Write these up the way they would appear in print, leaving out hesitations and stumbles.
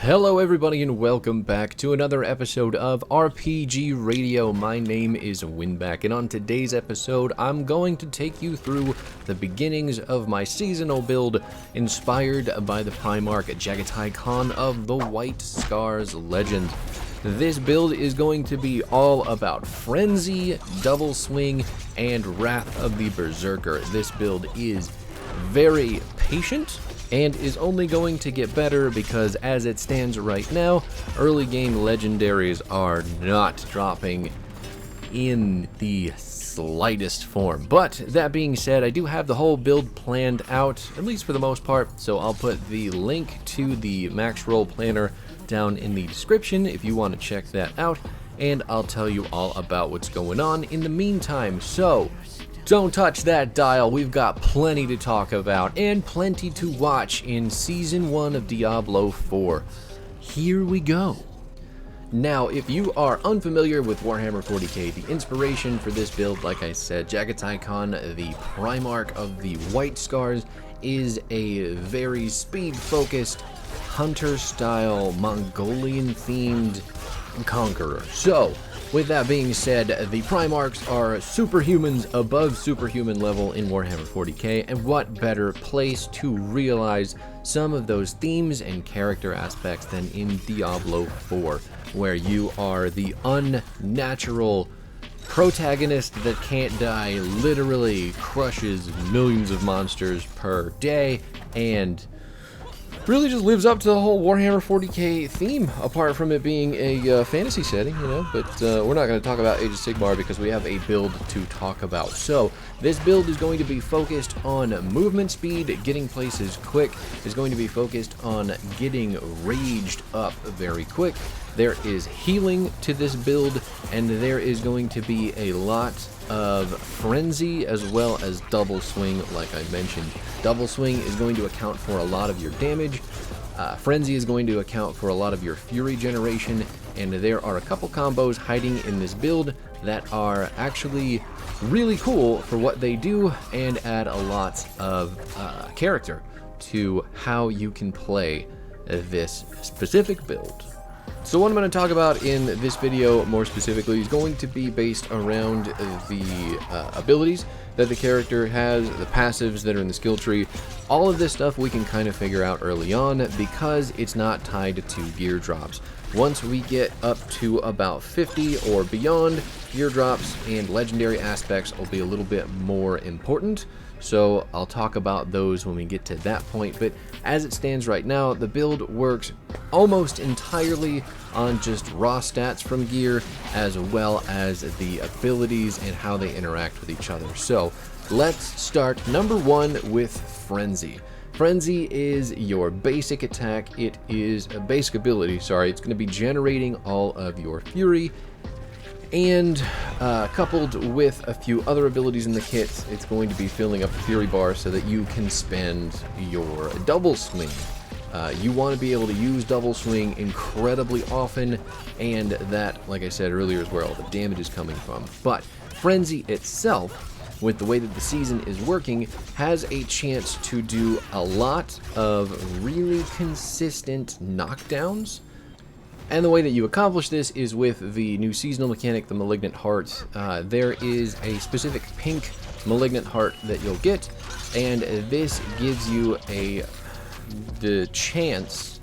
Hello everybody and welcome back to another episode of RPG Radio. My name is Winback, and on today's episode I'm going to take you through the beginnings of my seasonal build inspired by the Primarch Jagatai Khan of the White Scars legend. This build is going to be all about Frenzy, Double Swing, and Wrath of the Berserker. This build is very patient and is only going to get better because as it stands right now, early game legendaries are not dropping in the slightest form. But that being said, I do have the whole build planned out, at least for the most part, so I'll put the link to the Max Roll Planner down in the description if you want to check that out, and I'll tell you all about what's going on in the meantime. So don't touch that dial, we've got plenty to talk about and plenty to watch in Season 1 of Diablo 4. Here we go. Now, if you are unfamiliar with Warhammer 40k, the inspiration for this build, like I said, Jagatai Khan, the Primarch of the White Scars, is a very speed-focused, hunter-style, Mongolian-themed conqueror. So, with that being said, the Primarchs are superhumans above superhuman level in Warhammer 40k, and what better place to realize some of those themes and character aspects than in Diablo 4, where you are the unnatural protagonist that can't die, literally crushes millions of monsters per day, and really just lives up to the whole Warhammer 40k theme, apart from it being a fantasy setting, you know, but we're not going to talk about Age of Sigmar because we have a build to talk about. So, this build is going to be focused on movement speed, getting places quick, is going to be focused on getting raged up very quick. There is healing to this build, and there is going to be a lot of Frenzy as well as Double Swing, like I mentioned. Double Swing is going to account for a lot of your damage, Frenzy is going to account for a lot of your Fury generation, and there are a couple combos hiding in this build that are actually really cool for what they do and add a lot of character to how you can play this specific build. So what I'm going to talk about in this video more specifically is going to be based around the abilities that the character has, the passives that are in the skill tree. All of this stuff we can kind of figure out early on because it's not tied to gear drops. Once we get up to about 50 or beyond, gear drops and legendary aspects will be a little bit more important. So I'll talk about those when we get to that point, but as it stands right now, the build works almost entirely on just raw stats from gear, as well as the abilities and how they interact with each other. So let's start number one with Frenzy. Frenzy is your basic attack. It is a basic ability, sorry. It's going to be generating all of your Fury, and coupled with a few other abilities in the kit, it's going to be filling up the Fury bar so that you can spend your Double Swing. You want to be able to use Double Swing incredibly often, and that, like I said earlier, is where all the damage is coming from. But Frenzy itself, with the way that the season is working, has a chance to do a lot of really consistent knockdowns. And the way that you accomplish this is with the new seasonal mechanic, the Malignant Heart. There is a specific pink Malignant Heart that you'll get, and this gives you the chance,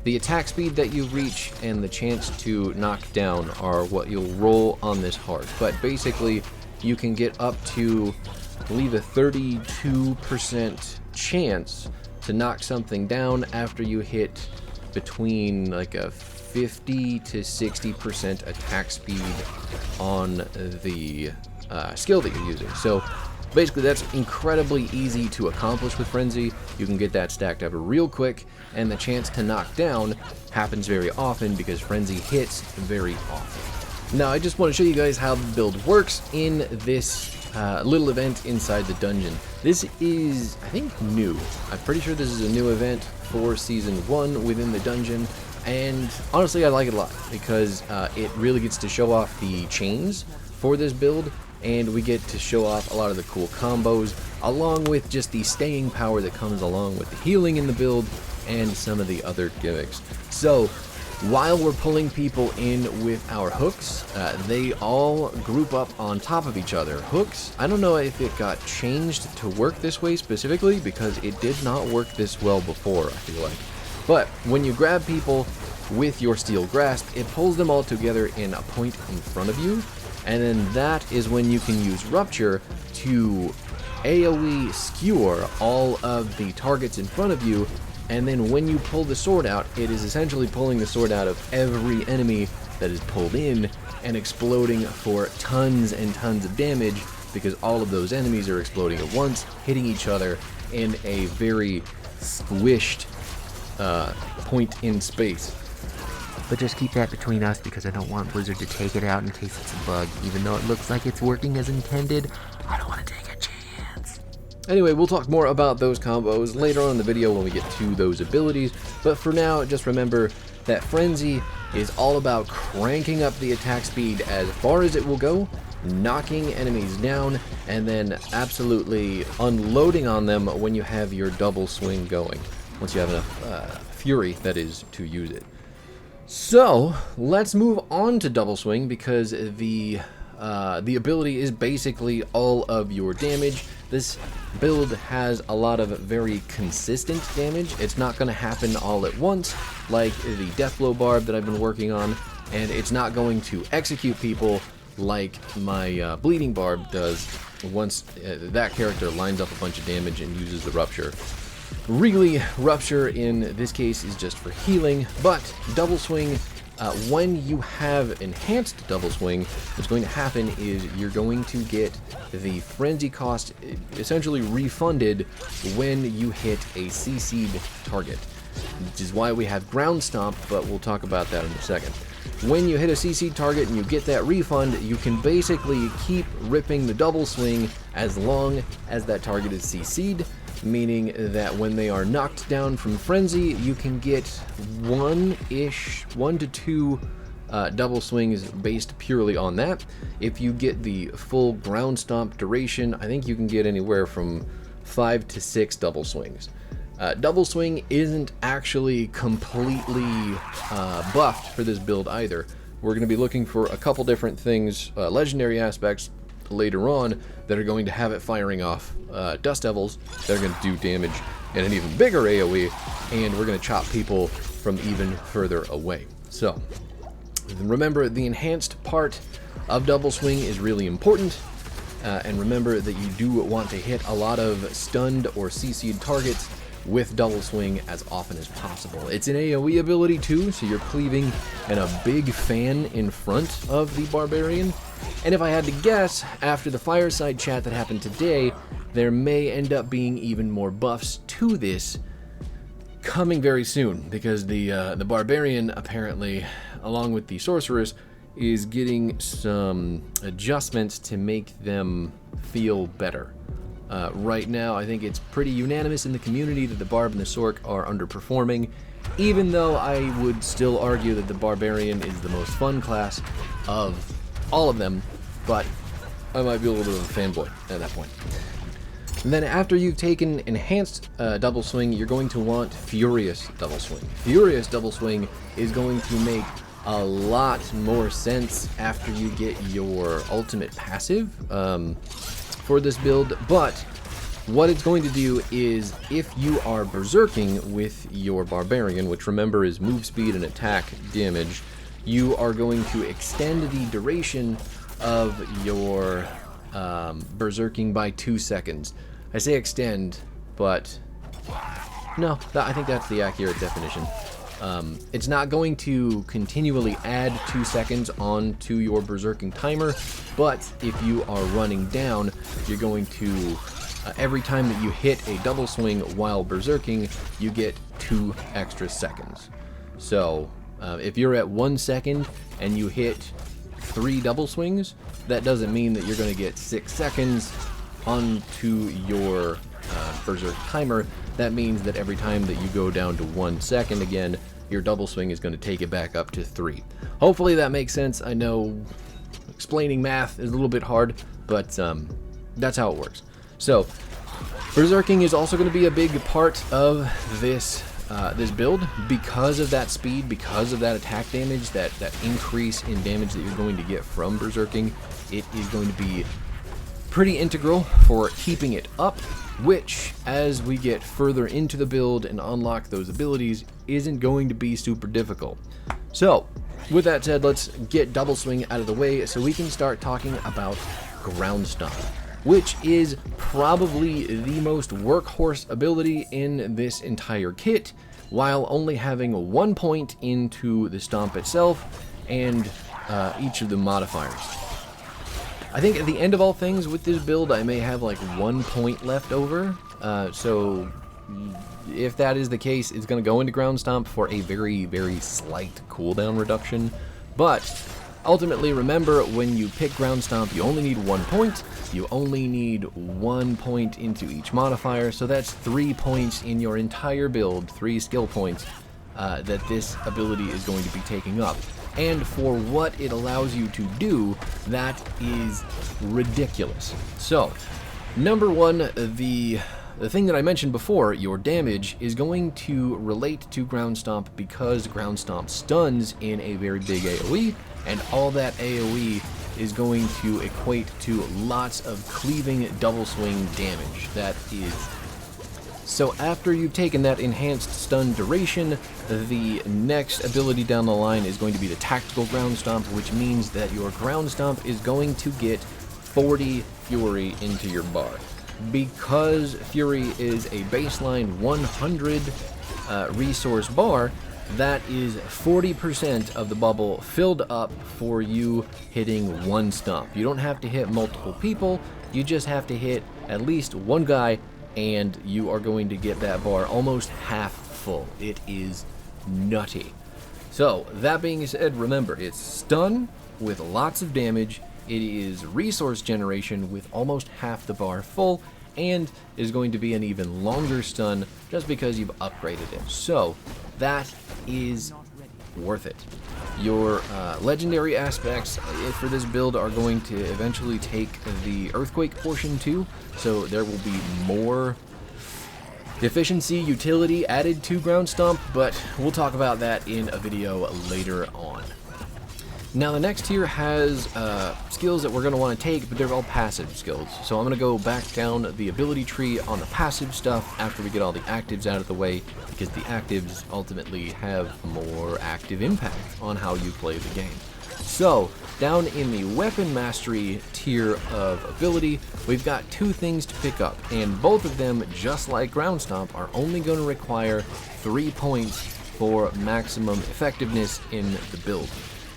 the attack speed that you reach and the chance to knock down are what you'll roll on this heart. But basically, you can get up to, I believe, a 32% chance to knock something down after you hit between like a 50 to 60% attack speed on the skill that you're using. So basically that's incredibly easy to accomplish with Frenzy. You can get that stacked up real quick, and the chance to knock down happens very often because Frenzy hits very often. Now I just want to show you guys how the build works in this little event inside the dungeon. This is, I think, new. I'm pretty sure this is a new event for Season 1 within the dungeon. And honestly, I like it a lot because it really gets to show off the chains for this build, and we get to show off a lot of the cool combos, along with just the staying power that comes along with the healing in the build and some of the other gimmicks. So while we're pulling people in with our hooks, they all group up on top of each other. Hooks, I don't know if it got changed to work this way specifically, because it did not work this well before, I feel like. But when you grab people with your steel grasp, it pulls them all together in a point in front of you, and then that is when you can use rupture to AoE skewer all of the targets in front of you. And then when you pull the sword out, it is essentially pulling the sword out of every enemy that is pulled in and exploding for tons and tons of damage, because all of those enemies are exploding at once, hitting each other in a very squished point in space. But just keep that between us, because I don't want Blizzard to take it out in case it's a bug. Even though it looks like it's working as intended, I don't want to take a chance. Anyway, we'll talk more about those combos later on in the video when we get to those abilities, but for now, just remember that Frenzy is all about cranking up the attack speed as far as it will go, knocking enemies down, and then absolutely unloading on them when you have your double swing going, once you have enough fury, that is, to use it. So, let's move on to double swing, because the ability is basically all of your damage. This build has a lot of very consistent damage. It's not going to happen all at once, like the Deathblow Barb that I've been working on, and it's not going to execute people like my Bleeding Barb does once that character lines up a bunch of damage and uses the Rupture. Really, Rupture in this case is just for healing, but Double Swing, when you have enhanced Double Swing, what's going to happen is you're going to get the frenzy cost essentially refunded when you hit a CC'd target, which is why we have ground stomp, but we'll talk about that in a second. When you hit a CC'd target and you get that refund, you can basically keep ripping the Double Swing as long as that target is CC'd, meaning that when they are knocked down from Frenzy, you can get one to two double swings based purely on that. If you get the full ground stomp duration, I think you can get anywhere from 5 to 6 double swings. Double swing isn't actually completely buffed for this build either. We're going to be looking for a couple different things, legendary aspects later on, that are going to have it firing off Dust Devils that are going to do damage in an even bigger AoE, and we're going to chop people from even further away. So remember, the enhanced part of Double Swing is really important, and remember that you do want to hit a lot of stunned or CC'd targets with Double Swing as often as possible. It's an AoE ability too, so you're cleaving and a big fan in front of the Barbarian. And if I had to guess, after the fireside chat that happened today, there may end up being even more buffs to this coming very soon, because the Barbarian apparently, along with the Sorceress, is getting some adjustments to make them feel better. Right now, I think it's pretty unanimous in the community that the Barb and the Sorc are underperforming, even though I would still argue that the Barbarian is the most fun class of all of them, but I might be a little bit of a fanboy at that point. And then after you've taken enhanced double swing, you're going to want furious double swing. Furious double swing is going to make a lot more sense after you get your ultimate passive for this build, but what it's going to do is, if you are berserking with your Barbarian, which remember is move speed and attack damage, you are going to extend the duration of your berserking by 2 seconds. I say extend, but no, I think that's the accurate definition. It's not going to continually add 2 seconds onto your berserking timer, but if you are running down, you're going to, every time that you hit a double swing while berserking, you get 2 extra seconds. So if you're at 1 second and you hit 3 double swings, that doesn't mean that you're going to get 6 seconds onto your berserk timer. That means that every time that you go down to 1 second again, your double swing is going to take it back up to 3. Hopefully that makes sense. I know explaining math is a little bit hard, but that's how it works. So berserking is also going to be a big part of this this build, because of that speed, because of that attack damage, that increase in damage that you're going to get from berserking, it is going to be pretty integral for keeping it up, which, as we get further into the build and unlock those abilities, isn't going to be super difficult. So, with that said, let's get double swing out of the way so we can start talking about ground stomp, which is probably the most workhorse ability in this entire kit, while only having 1 point into the stomp itself and each of the modifiers. I think at the end of all things with this build, I may have like 1 point left over, so if that is the case, it's going to go into ground stomp for a very, very slight cooldown reduction. But ultimately, remember, when you pick ground stomp, you only need 1 point. You only need 1 point into each modifier, so that's 3 points in your entire build, 3 skill points that this ability is going to be taking up. And for what it allows you to do, that is ridiculous. So, number one, the thing that I mentioned before, your damage, is going to relate to ground stomp because ground stomp stuns in a very big AoE, and all that AoE is going to equate to lots of cleaving double swing damage. That is. So after you've taken that enhanced stun duration, the next ability down the line is going to be the tactical ground stomp, which means that your ground stomp is going to get 40 fury into your bar. Because fury is a baseline 100 resource bar, that is 40% of the bubble filled up for you hitting one stomp. You don't have to hit multiple people, you just have to hit at least one guy, and you are going to get that bar almost half full. It is nutty. So, that being said, remember, it's stun with lots of damage, it is resource generation with almost half the bar full, and is going to be an even longer stun just because you've upgraded it. So, that is worth it. Your legendary aspects for this build are going to eventually take the earthquake portion too, so there will be more efficiency utility added to ground stomp, but we'll talk about that in a video later on. Now the next tier has skills that we're going to want to take, but they're all passive skills. So I'm going to go back down the ability tree on the passive stuff after we get all the actives out of the way, because the actives ultimately have more active impact on how you play the game. So, down in the weapon mastery tier of ability, we've got two things to pick up, and both of them, just like ground stomp, are only going to require 3 points for maximum effectiveness in the build.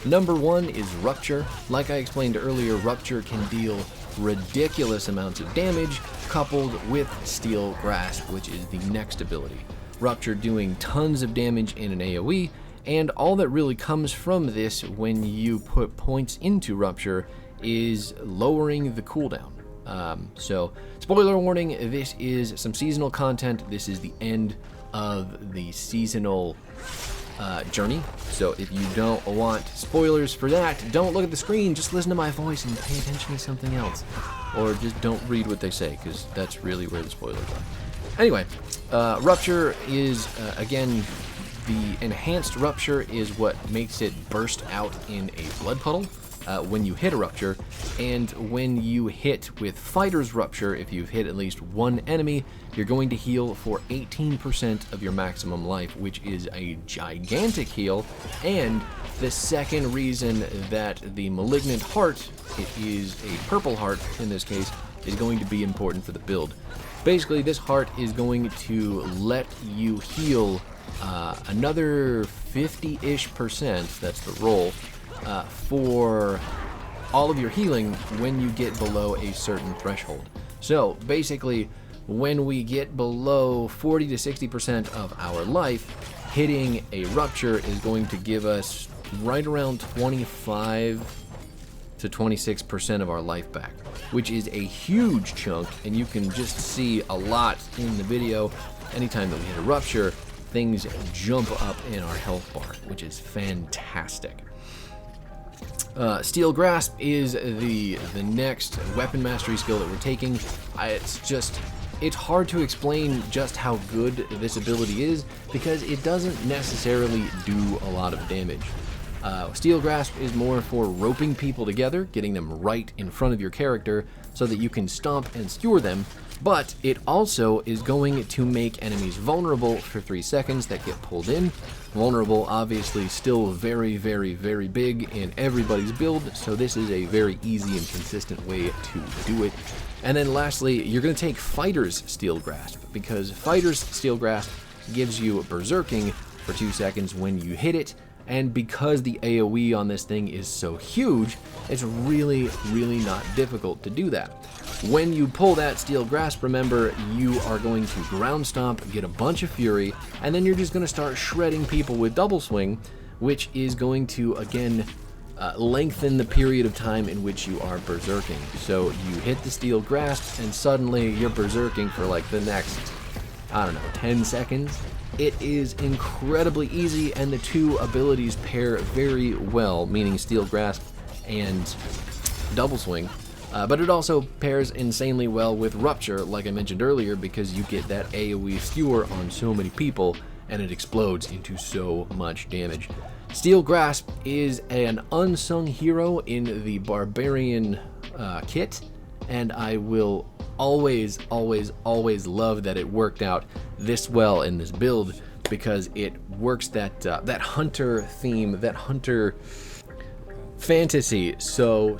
Number one is rupture. Like I explained earlier, rupture can deal ridiculous amounts of damage, coupled with steel grasp, which is the next ability. Rupture doing tons of damage in an AoE, and all that really comes from this when you put points into rupture is lowering the cooldown. So, spoiler warning, this is some seasonal content. This is the end of the seasonal journey. So if you don't want spoilers for that, don't look at the screen, just listen to my voice and pay attention to something else. Or just don't read what they say, because that's really where the spoilers are. Anyway, rupture is, again, the enhanced rupture is what makes it burst out in a blood puddle when you hit a rupture, and when you hit with fighter's rupture, if you've hit at least one enemy, you're going to heal for 18% of your maximum life, which is a gigantic heal, and the second reason that the malignant heart, it is a purple heart in this case, is going to be important for the build. Basically, this heart is going to let you heal another 50-ish%, that's the roll, for all of your healing when you get below a certain threshold. So basically, when we get below 40 to 60% of our life, hitting a rupture is going to give us right around 25 to 26% of our life back, which is a huge chunk, and you can just see a lot in the video. Anytime that we hit a rupture, things jump up in our health bar, which is fantastic. Steel Grasp is the next weapon mastery skill that we're taking. It's just it's hard to explain just how good this ability is because it doesn't necessarily do a lot of damage. Steel Grasp is more for roping people together, getting them right in front of your character so that you can stomp and skewer them, but it also is going to make enemies vulnerable for 3 seconds that get pulled in. Vulnerable, obviously, still very, very, very big in everybody's build, so this is a very easy and consistent way to do it. And then lastly, you're going to take Fighter's Steel Grasp, because Fighter's Steel Grasp gives you Berserking for 2 seconds when you hit it, and because the AoE on this thing is so huge, it's really, really not difficult to do that. When you pull that Steel Grasp, remember, you are going to ground stomp, get a bunch of fury, and then you're just going to start shredding people with double swing, which is going to, again, lengthen the period of time in which you are berserking. So you hit the Steel Grasp, and suddenly you're berserking for like the next, I don't know, 10 seconds. It is incredibly easy, and the two abilities pair very well, meaning Steel Grasp and Double Swing. But it also pairs insanely well with Rupture, like I mentioned earlier, because you get that AoE skewer on so many people, and it explodes into so much damage. Steel Grasp is an unsung hero in the Barbarian kit, and I will always, always, always love that it worked out this well in this build, because it works that hunter theme, that hunter fantasy so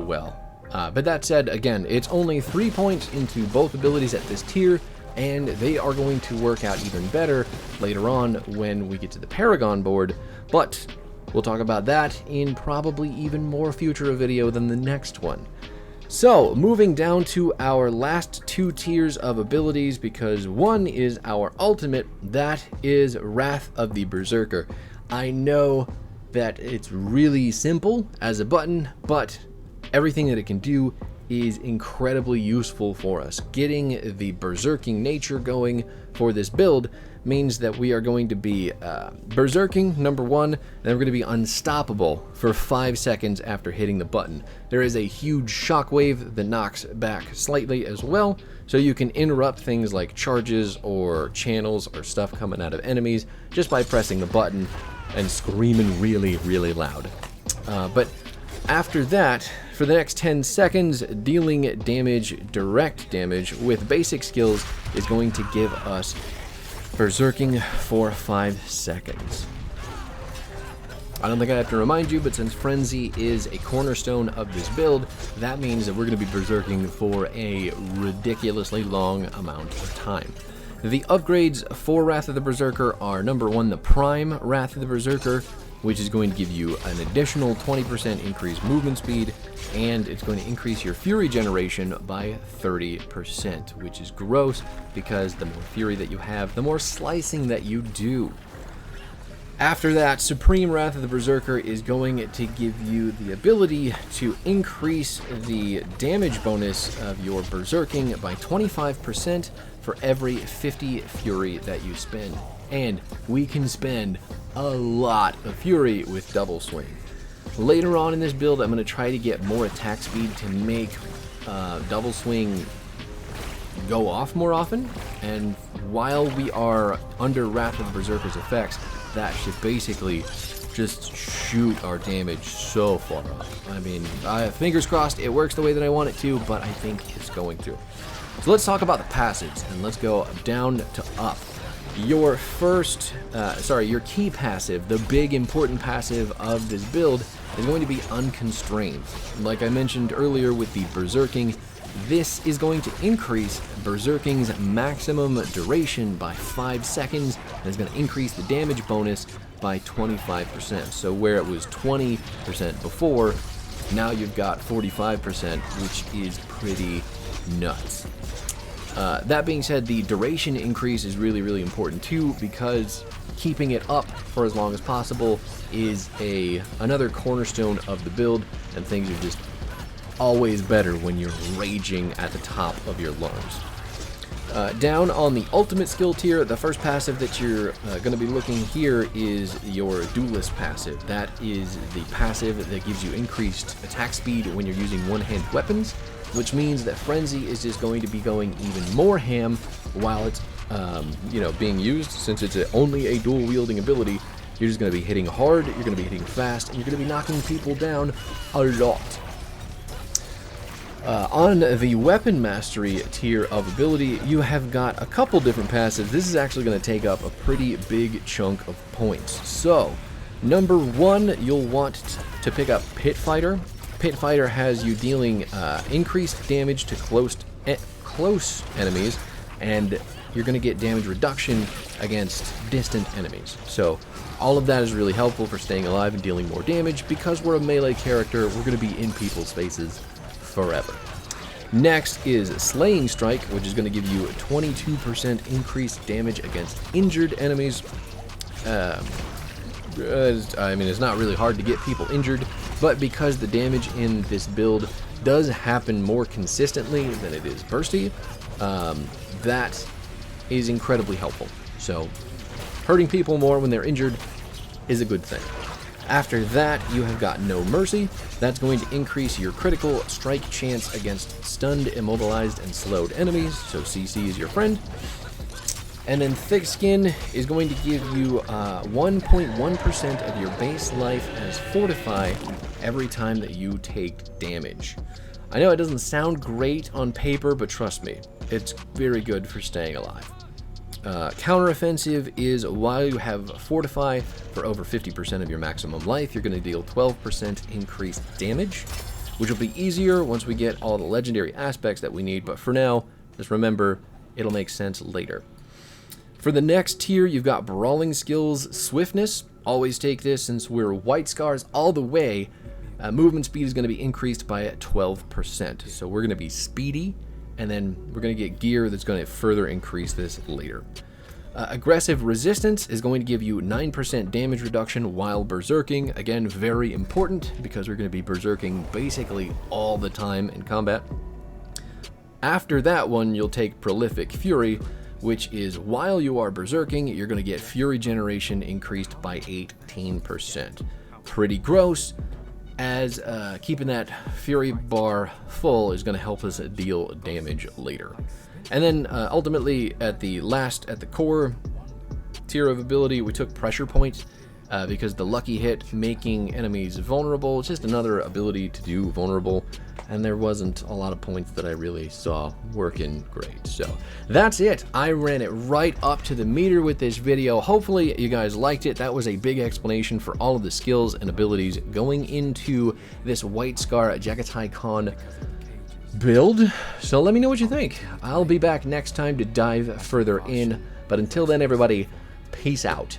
well. But that said, again, it's only 3 points into both abilities at this tier, and they are going to work out even better later on when we get to the Paragon board, but we'll talk about that in probably even more future video than the next one. So, moving down to our last 2 tiers of abilities, because one is our ultimate, that is Wrath of the Berserker. I know that it's really simple as a button, but everything that it can do is incredibly useful for us. Getting the berserking nature going for this build means that we are going to be berserking, number one, and then we're going to be unstoppable for 5 seconds after hitting the button. There is a huge shockwave that knocks back slightly as well, so you can interrupt things like charges or channels or stuff coming out of enemies just by pressing the button and screaming really, really loud. But after that, for the next 10 seconds, dealing damage, direct damage, with basic skills is going to give us berserking for 5 seconds. I don't think I have to remind you, but since Frenzy is a cornerstone of this build, that means that we're going to be berserking for a ridiculously long amount of time. The upgrades for Wrath of the Berserker are, number one, the Prime Wrath of the Berserker, which is going to give you an additional 20% increased movement speed, and it's going to increase your Fury generation by 30%, which is gross because the more Fury that you have, the more slicing that you do. After that, Supreme Wrath of the Berserker is going to give you the ability to increase the damage bonus of your berserking by 25% for every 50 Fury that you spend. And we can spend a lot of Fury with Double Swing. Later on in this build, I'm going to try to get more attack speed to make Double Swing go off more often, and while we are under Wrath of the Berserker's effects, that should basically just shoot our damage so far up. I mean, fingers crossed it works the way that I want it to, but I think it's going to. So let's talk about the passives, and let's go down to up. Your your key passive, the big important passive of this build, is going to be Unconstrained. Like I mentioned earlier with the Berserking, this is going to increase Berserking's maximum duration by 5 seconds, and is going to increase the damage bonus by 25%. So where it was 20% before, now you've got 45%, which is pretty nuts. That being said, the duration increase is really, really important too, because keeping it up for as long as possible is another cornerstone of the build, and things are just always better when you're raging at the top of your lungs. Down on the ultimate skill tier, the first passive that you're going to be looking here is your Duelist passive. That is the passive that gives you increased attack speed when you're using one-hand weapons, which means that Frenzy is just going to be going even more ham while it's, you know, being used. Since it's only a dual wielding ability, you're just going to be hitting hard, you're going to be hitting fast, and you're going to be knocking people down a lot. On the weapon mastery tier of ability, you have got a couple different passives. This is actually going to take up a pretty big chunk of points. So, number 1, you'll want to pick up Pit Fighter. Pit Fighter has you dealing increased damage to close enemies, and you're going to get damage reduction against distant enemies. So all of that is really helpful for staying alive and dealing more damage. Because we're a melee character, we're going to be in people's faces forever. Next is Slaying Strike, which is going to give you a 22% increased damage against injured enemies. I mean, it's not really hard to get people injured, but because the damage in this build does happen more consistently than it is bursty, that is incredibly helpful. So, hurting people more when they're injured is a good thing. After that, you have got No Mercy. That's going to increase your critical strike chance against stunned, immobilized, and slowed enemies, so CC is your friend. And then Thick Skin is going to give you 1.1% of your base life as Fortify every time that you take damage. I know it doesn't sound great on paper, but trust me, it's very good for staying alive. Counteroffensive is while you have Fortify for over 50% of your maximum life, you're going to deal 12% increased damage, which will be easier once we get all the legendary aspects that we need, but for now, just remember, it'll make sense later. For the next tier, you've got Brawling Skills Swiftness. Always take this since we're White Scars all the way. Movement speed is going to be increased by 12%, so we're going to be speedy, and then we're going to get gear that's going to further increase this later. Aggressive Resistance is going to give you 9% damage reduction while berserking. Again, very important because we're going to be berserking basically all the time in combat. After that one, you'll take Prolific Fury, which is while you are berserking, you're going to get Fury generation increased by 18%. Pretty gross, as keeping that Fury bar full is going to help us deal damage later. And then ultimately at the core tier of ability, we took Pressure Point because the lucky hit making enemies vulnerable. It's just another ability to do vulnerable, and there wasn't a lot of points that I really saw working great. So that's it. I ran it right up to the meter with this video. Hopefully you guys liked it. That was a big explanation for all of the skills and abilities going into this White Scar Jagatai Khan build. So let me know what you think. I'll be back next time to dive further in, but until then, everybody, peace out.